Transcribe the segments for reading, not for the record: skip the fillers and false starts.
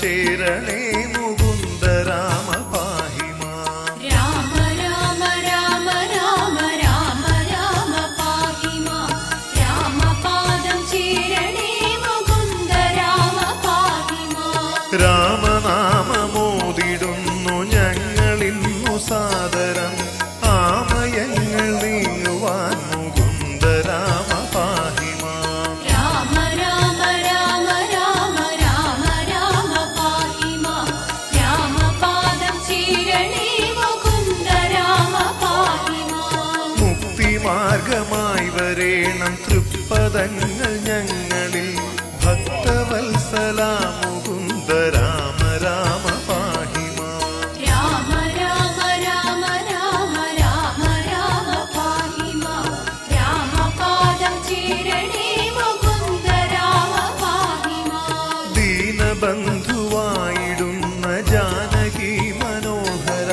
ചേരണേ മുകുന്ദ രാമ പാഹി മാം. രാമ രാമ രാമ രാമ രാമ രാമ പാഹി മാം. രാമപാദം ചേരണേ മുകുന്ദ രാമ പാഹി മാം. രാമനാമമോദിടുന്നു ഞങ്ങളിന്നു സാദരം ആമയങ്ങൾ നീങ്ങുവാൻ മുകുന്ദ രാമ പാഹി മാം. രാമ രാമ രാമ രാമ രാമ രാമ പാഹി മാം. രാമപാദം ചേരണേ മുകുന്ദ രാമ പാഹി മാം. മുക്തിമാർഗമായി വരേണം തൃപ്പദങ്ങൾ ഞങ്ങളിൽ ഭക്തവത്സല മുകുന്ദ രാമ രാമ പാഹി മാം. രാമ രാമ രാമ രാമ രാമ രാമ പാഹി മാം. രാമപാദം ചേരണേ മുകുന്ദ രാമ പാഹി മാം. ദീനബന്ധുവായിടുന്ന ജാനകി മനോഹര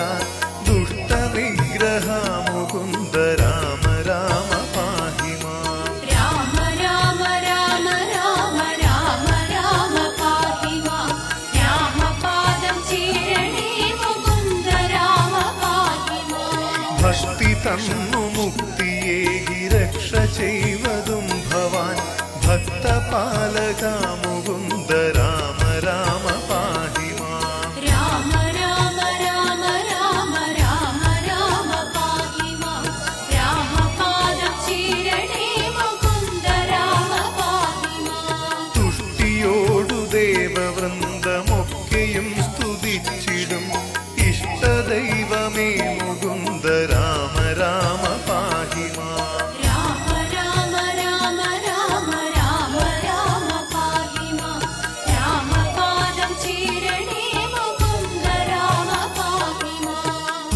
ദുഷ്ടനിഗ്രഹ മുകുന്ദ രാമ രാമ പാഹി മാം. രാമ രാമ രാമ രാമ രാമ രാമ പാഹി മാം. രാമപാദം ചേരണേ മുകുന്ദ രാമ പാഹി മാം. ഭക്തി തന്നു മുക്തിയേകി രക്ഷ ചെയ്വതും ഭവാൻ ഭക്തപാലക മുകുന്ദ രാമ രാമ പാഹി മാം. രാമ രാമ രാമ രാമ രാമ രാമ പാഹി മാം. രാമപാദം ചേരണേ മുകുന്ദ രാമ പാഹി മാം. തുഷ്ടിയോടു ദേവവൃന്ദമൊക്കെയും സ്തുതിച്ചിടും ഇഷ്ടദൈവമേ മുകുന്ദ രാമ രാമ പാഹി മാം. രാമ രാമ രാമ രാമ രാമ രാമ പാഹി മാം. രാമപാദം ചേരണേ മുകുന്ദ രാമ പാഹി മാം.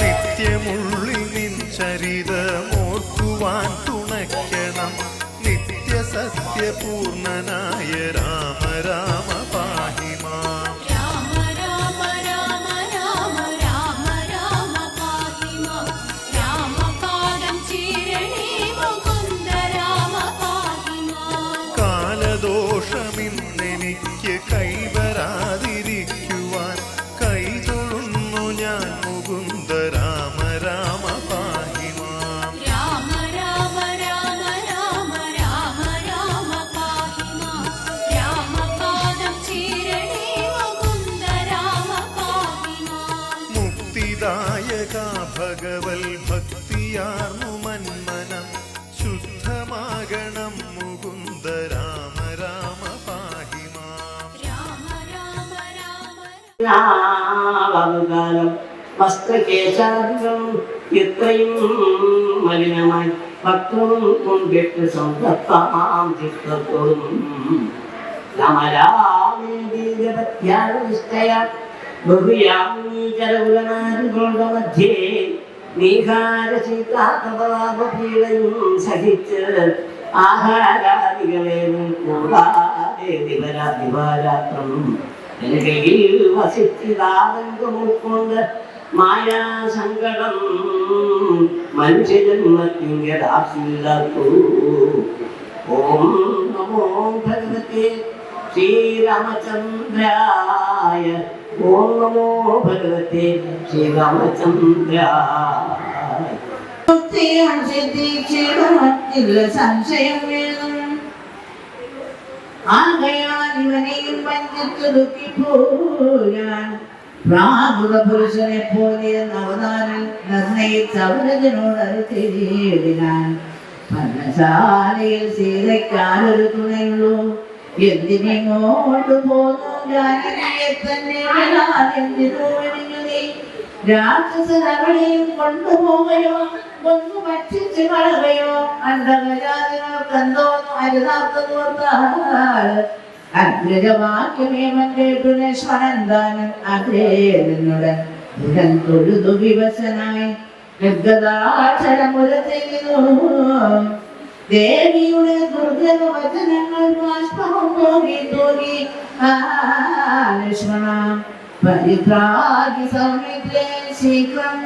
നിത്യമുള്ളിൽ നിൻ ചരിതമോർക്കുവാൻ തുണയ്ക്കണം നിത്യസത്യപൂർണനായ രാമ രാമ പാഹി മാം. രാമ രാമ രാമ രാമ രാമ രാമ പാഹി മാം. രാമപാദം ചേരണേ മുകുന്ദ രാമ പാഹി മാം. കാലദോഷമിന്നെനിക്ക് കൈവരാതിരിക്കുവാൻ കൈതൊഴുന്നു ഞാൻ മുകുന്ദ രാമ രാമ പാഹി മാം. രാമ രാമ രാമ രാമ രാമ രാമ പാഹി മാം. രാമപാദം ചേരണേ മുകുന്ദ രാമ പാഹി മാം. മുക്തിദായക ഭഗവൽ ഭക്തിയാർന്നു മന്മനം ശുദ്ധമാകണം മുകുന്ദ രാമ രാമ പാഹി മാം. രാമ രാമ രാമ കാലം വസ്ത്രകേശാദികൾ എത്രയും മലിനമായി ഭക്തവും കൊണ്ടിട്ട് സ്വന്തത്താം ചിത്രത്തോടും രാമരാമേതിഷ്ടയ ബഹുയാമീകരകുലനാദികളുടെ മധ്യേ നീഹാരശീതാപീഡയും സഹിച്ച് ആഹാരാദികളെ കൂടാതെ ദിവരാത്രം കയ്യിൽ വസിച്ചിതാതങ്കം ഉൾക്കൊണ്ട് മായാസങ്കടം മനുഷ്യജന്മത്തിങ്കരാശില്ലൂ. ഓം നമോ ഭഗവതേ ശ്രീരാമചന്ദ്രായ. ഓം നമോ ഭഗവതേ ശ്രീരാമചന്ദ്രായ. സംശയം വേണം ആകയാൽ ഇവനെയും വഞ്ചിച്ചു ദുഃഖിപ്പോയാൻ പ്രാകൃത പുരുഷനെ പോലെ അവതാരം നിർണയിച്ച അവരജനോട് അറിയിടിനാൻ. ഭരണശാലയിൽ സീതയ്ക്കാരൊരു തുണയുള്ളൂ. എന്തിനെങ്ങോട്ട് പോന്നു ജാനകിയെ തന്നെ എന്തിനു വെടിഞ്ഞു നീ? രാക്ഷസനകളെയും കൊണ്ടുപോവുകയോ ഒന്ന് ഭക്ഷിച്ച് കളയുകയോ അണ്ടകജാതികൾക്ക് എന്തോന്നും അരുതാത്തതോർത്താൽ അഗ്രജവാക്യമേമൻ കേട്ടുനേശ്വരൻ താനും അഗ്രേതനുടൻ ഉടൻ തൊഴുതു വിവശനായി നിർഗതാക്ഷരമുര ചെയ്തു. ദേവിയുടെ ദുർഗത വചനങ്ങൾ ബാഷ്പവും തോകി തോകി ലക്ഷ്മണ പരിത്രാഗി സൗമിത്രേ ശീഘ്രം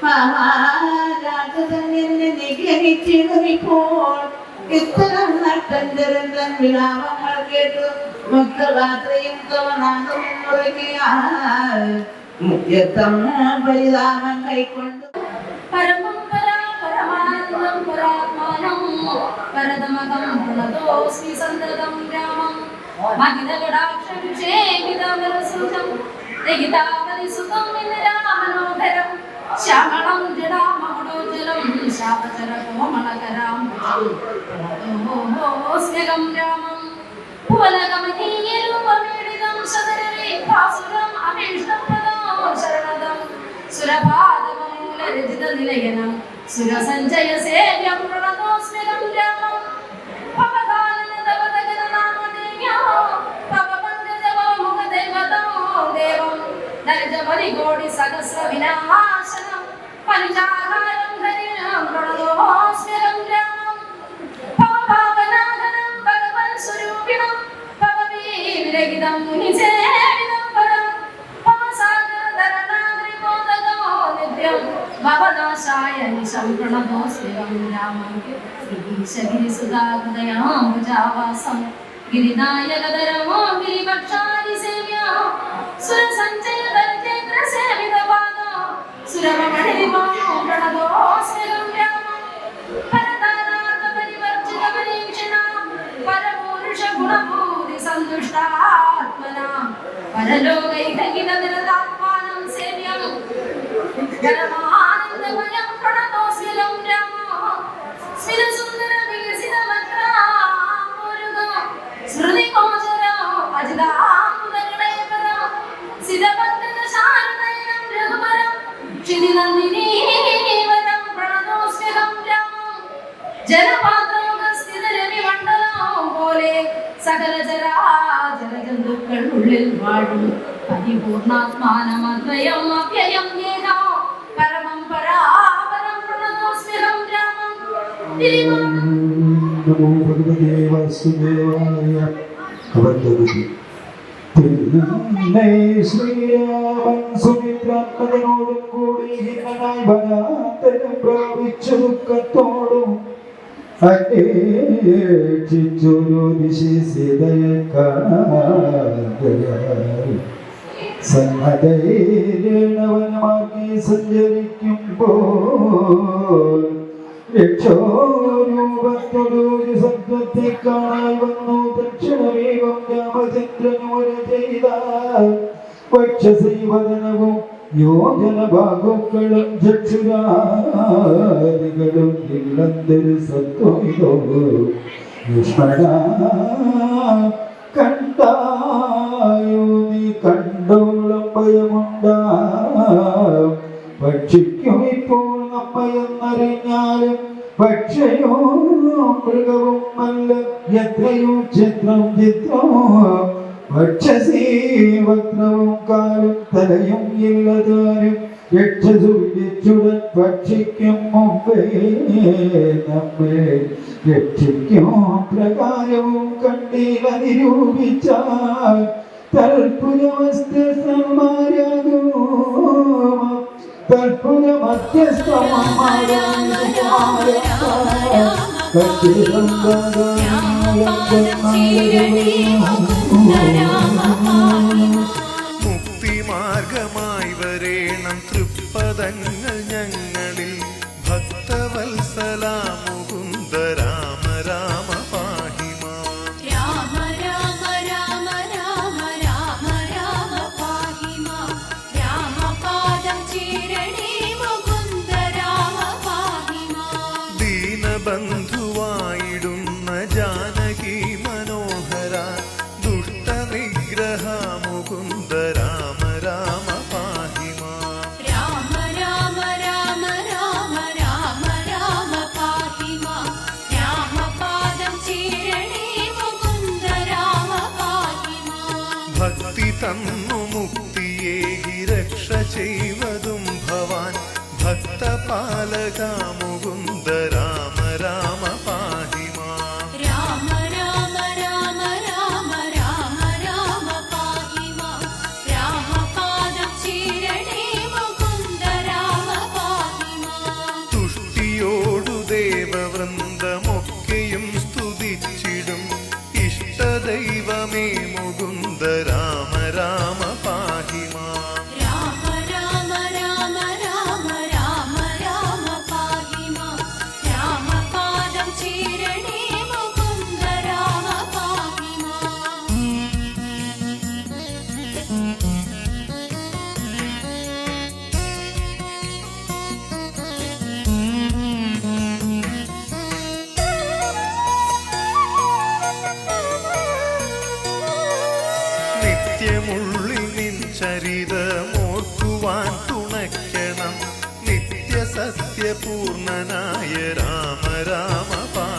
മഹാരാജൻ എന്നെ നിഗ്രഹിച്ചിടുമിപ്പോൾ. ഇത്തരം നട്ടന്തരന്തൻ വിലാപങ്ങൾ കേട്ടു മുക്തഗാത്രയും തവനാകും മുഴങ്ങിയാൽ മുഖ്യത്തം പരിതാപം കൈക്കൊണ്ടു പരമം പരമാനന്ദം പരാത്മാനം പരതമകം പ്രണതോസ്മി സന്തതം രാമം മഹിതകടാക്ഷവിക്ഷേപിതവരസുതം രഹിതാപരിസുതം രാമനോഹരം ശ്യാമളം ജടാമകുടോജ്വലം ശാപചരകോമളകരാംസ്മ്യകം രാമം ഭുവനഗമനീയരൂപമീഡിതം സദരരേഖാസുരം അഭീഷ്ടപ്രദം ശരണദം സുരപാദമൂലരചിതനിലയനം സുരസഞ്ജയ സേവ്യം പ്രണതോസ്മ്യകം രാമം കോടി സഹസ്ര വിനാശനം പഞ്ചാഹാരം ഹരിണം പ്രണതോസ്മ്യകം രാമം ഭവഭാവനാഹനം ഭഗവൻ സ്വരൂപിണം ഭവവീരഹിതം മുനിസേവിതം പരം ഭവസാഗരതരണാഗ്രിബോധകോ നിത്യം ഭവനാശായ നിശം പ്രണതോസ്മ്യകം രാമം ഗിരീശഗിരിസുതാഹൃദയാംബുജാവാസം ഗിരിനായകധരമോ ഗിരിപക്ഷാരി സേവ്യോ സുരസഞ്ജയദർജേന്ദ്ര സേവിതപാദോ സുരമണിരിമോ പ്രണതോസ്മ്യകം രാമം പരതാരാർദ്ധ പരിവർജിത പരീക്ഷണ പരപുരുഷ ഗുണഭൂതി സന്തുഷ്ടാത്മന പരലോകൈകഹിതനിരതാത്മാനം സേവ്യം പരമാനന്ദമയം പ്രണതോസ്മ്യകം രാമം സ്മിതസുന്ദര വികസിതമത്രാമുരുഗോ സ്മൃതികോചരോ അജിതാമുദകളേപര സിതഭക്തന ശാരദയം രഘുപരം ക്ഷിതിനന്ദിനീവരം പ്രണതോസ്മ്യകം രാമം ജലപാത്രമുഖസ്ഥിതരവിമണ്ഡലം പോലെ സകല ചരാചര ജന്തുക്കൾ ഉള്ളിൽ വാഴും പരിപൂർണാത്മാനമദ്വയം അഭ്യയം ഏകോ പരമം പരാപരം പ്രണതോസ്മ്യകം രാമം നമോ ഭഗവതേ വാസുദേവായ ശ്രീരാമൻ സുമിത്രാത്മകനോടും കൂടി ഹിമനായി വനാന്തരം പ്രാപിച്ചു ദുഃഖത്തോടും അന്വേഷിച്ചൊരു ദിശീതയെ കാണാൻ സന്നദ്ധവനമാക്കി സഞ്ചരിക്കുമ്പോൾ രക്ഷോരൂപത്തൊരു സത്വത്തെ കാണാൻ വന്നു. ദക്ഷിണവേഗം രാമചന്ദ്രനോട് ചെയ്ത വക്ഷസൈവദനവും യോജന ബാഹുക്കളും ചക്ഷുരാദികളും ഇല്ലെന്തൊരു സത്വമിതോ ലക്ഷ്മണ കണ്ടായോ നീ കണ്ടോളം ഭയമുണ്ടാ ഭക്ഷിക്കും ഇപ്പോൾ നമ്മയെന്നറിഞ്ഞാലും ഭക്ഷയോ മൃഗവും അല്ല എത്രയോ ചിത്രം ഭക്ഷസീ വക്രവും കാലും തലയും ഇല്ലതാനും രക്ഷസുവിച്ചുടൻ ഭക്ഷിക്കും മുമ്പേ നമ്മെ രക്ഷിക്കും പ്രകാരവും കണ്ടീല നിരൂപിച്ചാൽ തൽപുരമസ്തന്മാരാകൂ മുക്തിമാർഗമായി വരേണം തൃപ്പദങ്ങൾ ഞങ്ങളിൽ ഭക്തവത്സല മുകുന്ദ രാമ രാമ പാഹി മാം. രാമ രാമ രാമ രാമ രാമ രാമ പാഹി മാം. രാമപാദം ചീരണേ മുകുന്ദ രാമ പാഹി മാം. ദീനബന്ധുവായിടുന്ന ജാനകി മനോഹര ദുഷ്ടനിഗ്രഹ മുകുന്ദ രാമ രാമ പാഹി മാം. രാമ രാമ രാമ രാമ രാമ രാമ പാഹി മാം. രാമപാദം ചീരണേ മുകുന്ദ രാമ പാഹി മാം. ഭക്തി തന്നു മുക്തിയേകി രക്ഷ ചെയ്വതും ഭവാൻ ഭക്തപാലക മുകുന്ദ രാമ രാമ പാഹി മാം. രാമ രാമ രാമ രാമ രാമ രാമ സത്യപൂർണനായ രാമ രാമ പാഹി